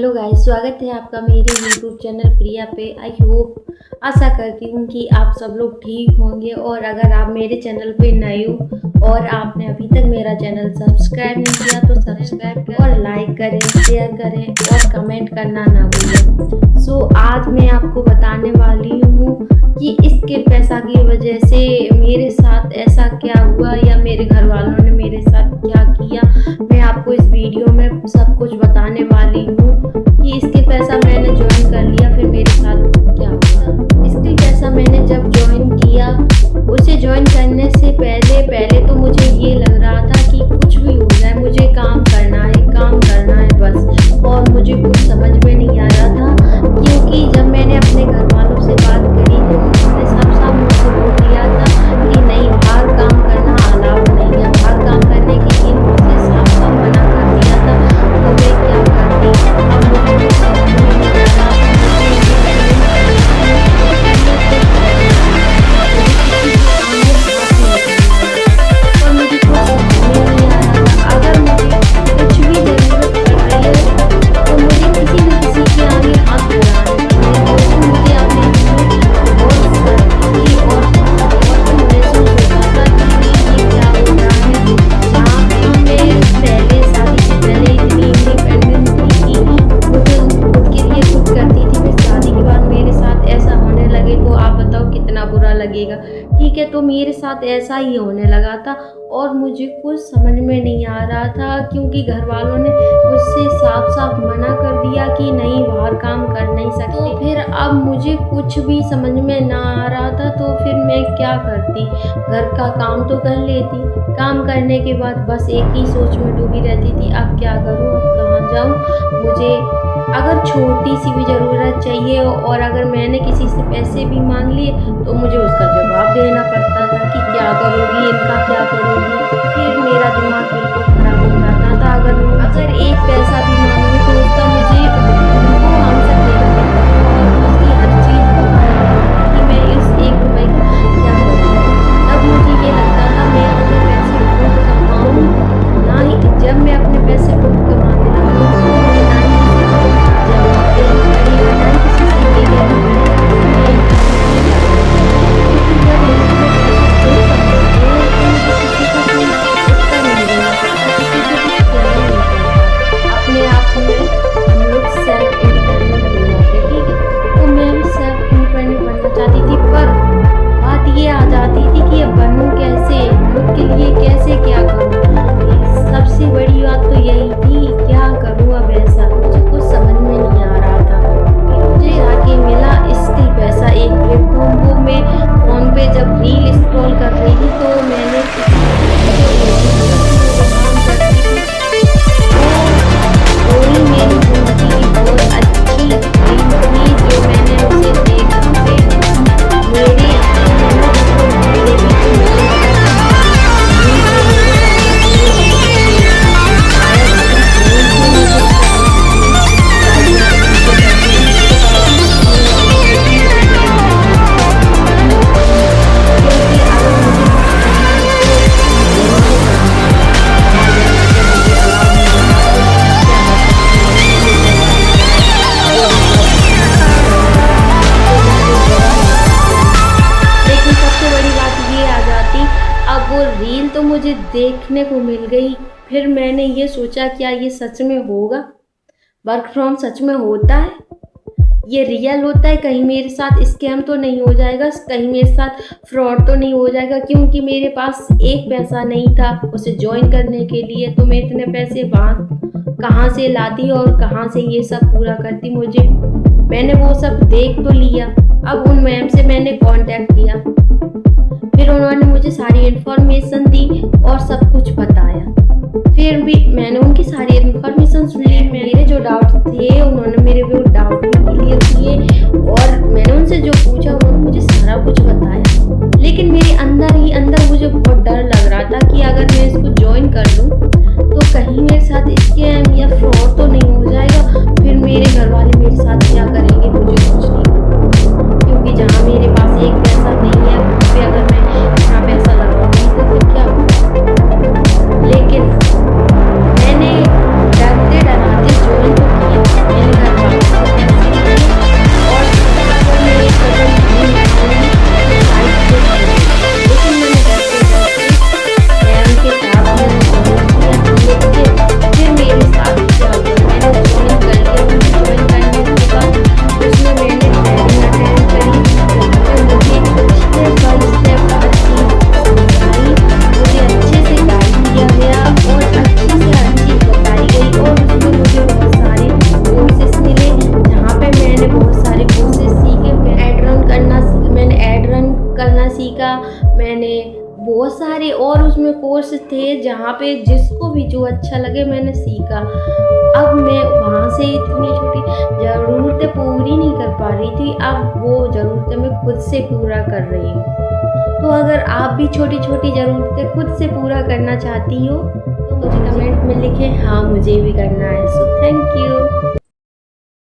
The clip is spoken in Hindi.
हेलो गाइस, स्वागत है आपका मेरे यूट्यूब चैनल प्रिया पे। आई होप, आशा करती हूँ कि आप सब लोग ठीक होंगे। और अगर आप मेरे चैनल पे नए हो और आपने अभी तक मेरा चैनल सब्सक्राइब नहीं किया तो सब्सक्राइब और लाइक करें, शेयर करें और कमेंट करना ना भूलें। सो आज मैं आपको बताने वाली हूँ कि इसके पैसा की वजह से मेरे साथ ऐसा क्या हुआ या मेरे घर वालों ने मेरे साथ क्या किया। मैं आपको इस वीडियो में सब कुछ बताने वाली हूँ कि इसके पैसा मैंने ज्वाइन कर लिया, फिर मेरे साथ क्या हुआ। इसके पैसा मैंने जब ज्वाइन किया, उसे ज्वाइन करने से पहले तो मुझे ये लग रहा था कि कुछ भी हो जाए मुझे काम करना है बस। और मुझे कुछ समझ में नहीं आ रहा था, क्योंकि जब मैंने अपने घर वालों से बात करी तो उन्होंने साफ मुझसे बोल दिया था कि नहीं, बाहर काम करना अलाउड नहीं है। बाहर काम करने के लिए मुझसे साफ मना कर दिया था। तो मैं क्या करती, अब मुझे कुछ समझ में नहीं आ रहा। और मुझे कुछ समझ में नहीं आ रहा था। अगर मुझे कुछ भी ज़रूरत पड़ रही है तो मुझे किसी न किसी के आगे हाथ बढ़ाने पड़ते हैं। मुझे अपने बहुत शर्मिंदगी और महसूस होता था कि ये क्या हो रहा है। जहाँ पे मैं पहले शादी से पहले इतनी इंडिपेंडेंट थी कि मुझे खुद के लिए खुद करती थी, फिर शादी के बाद मेरे साथ ऐसा होने लगे तो आप बताओ कितना बुरा लगेगा। ठीक है, तो मेरे साथ ऐसा ही होने लगा था और मुझे कुछ समझ में नहीं आ रहा था, क्योंकि घर वालों ने मुझसे साफ मना कर दिया कि नहीं, बाहर काम कर नहीं सकते। तो फिर अब मुझे कुछ भी समझ में ना आ रहा था, तो फिर मैं क्या करती। घर का काम तो कर लेती, काम करने के बाद बस एक ही सोच में डूबी रहती थी, अब क्या करूँ, अब कहाँ जाऊँ। मुझे अगर छोटी सी भी ज़रूरत चाहिए और अगर मैंने किसी से पैसे भी मांग लिए तो मुझे उसका जवाब देना पड़ता था कि क्या करोगी, इनका क्या करोगी। फिर मेरा दिमाग बिल्कुल खराब हो जाता था। अगर एक पैसा भी मांगूँ तो उसका मुझे उनको आंसर देना पड़ता था और उसकी हर चीज़ को कि मैं इस 1 रुपये का क्या करूँ। तब मुझे ये लगता था मैं अपने पैसे खुद कमाऊँ, ना ही जब मैं अपने पैसे खुद कमाने लगूँ तो मुझे ना ही जवाब देनी पड़ेगा, ना ही किसी से ये कहना पड़ेगा कि मैं क्योंकि जब मुझे पैसे खुद कमाते हैं तो मुझे किसी का कोई उत्तर नहीं देना पड़ता, किसी को कुछ कहना नहीं पड़ता। अपने आप में हम लोग सेल्फ इंडिपेंडेंट हो जाते, ठीक है। तो मैं भी सेल्फ इंडिपेंडेंट बनना चाहती थी, पर बात ये आ जाती थी कि अब बनूँ कैसे, खुद के लिए कैसे क्या करूँ। सबसे बड़ी बात तो यही थी, क्या करूँ अब ऐसा। मुझे कुछ समझ में नहीं आ रहा था। मुझे आके मिला स्किल पैसा, एक प्लेटफॉर्म। वो मैं फ़ोन पे जब रील स्क्रॉल कर रही थी तो मैंने काम करती थी और वही मेरी ज़िंदगी की बहुत अच्छी ड्रीम थी जो मैंने उसे देखा। मेरे रील तो मुझे देखने को मिल गई। फिर मैंने ये सोचा, क्या ये सच में होगा, वर्क फ्रॉम सच में होता है, ये रियल होता है, कहीं मेरे साथ स्कैम तो नहीं हो जाएगा, कहीं मेरे साथ फ्रॉड तो नहीं हो जाएगा। क्योंकि मेरे पास एक पैसा नहीं था उसे ज्वाइन करने के लिए, तो मैं इतने पैसे कहाँ से लाती और कहाँ से ये सब पूरा करती। मैंने वो सब देख तो लिया। अब उन मैम से मैंने कांटेक्ट किया, फिर उन्होंने मुझे सारी इन्फॉर्मेशन दी और सब कुछ बताया। फिर भी मैंने उनकी सारी इन्फॉर्मेशन सुन ली। मेरे जो डाउट थे उन्होंने मेरे वो डाउट भी क्लियर किए और मैंने उनसे जो पूछा उन्होंने मुझे सारा कुछ बताया। लेकिन मेरे अंदर ही अंदर मुझे बहुत डर लग रहा था कि अगर मैं इसको ज्वाइन कर लूँ तो कहीं मेरे साथ स्कैम या फ्रॉड तो नहीं हो जाएगा। फिर मेरे घर वाले मेरे साथ क्या करेंगे, मुझे कुछ नहीं पता। क्योंकि जहाँ मेरे पास एक पैसा नहीं है, उस पर अगर मैं इतना पैसा लगाऊंगी तो फिर क्या होगा। लेकिन मैंने डरते डराते ज्वाइन तो किया। मैंने बहुत सारे और उसमें कोर्स थे जहाँ पे जिसको भी जो अच्छा लगे मैंने सीखा। अब मैं वहाँ से इतनी छोटी ज़रूरतें पूरी नहीं कर पा रही थी, अब वो ज़रूरतें मैं खुद से पूरा कर रही हूँ। तो अगर आप भी छोटी-छोटी ज़रूरतें खुद से पूरा करना चाहती हो तो मुझे कमेंट में लिखें, हाँ मुझे भी करना है। So thank you.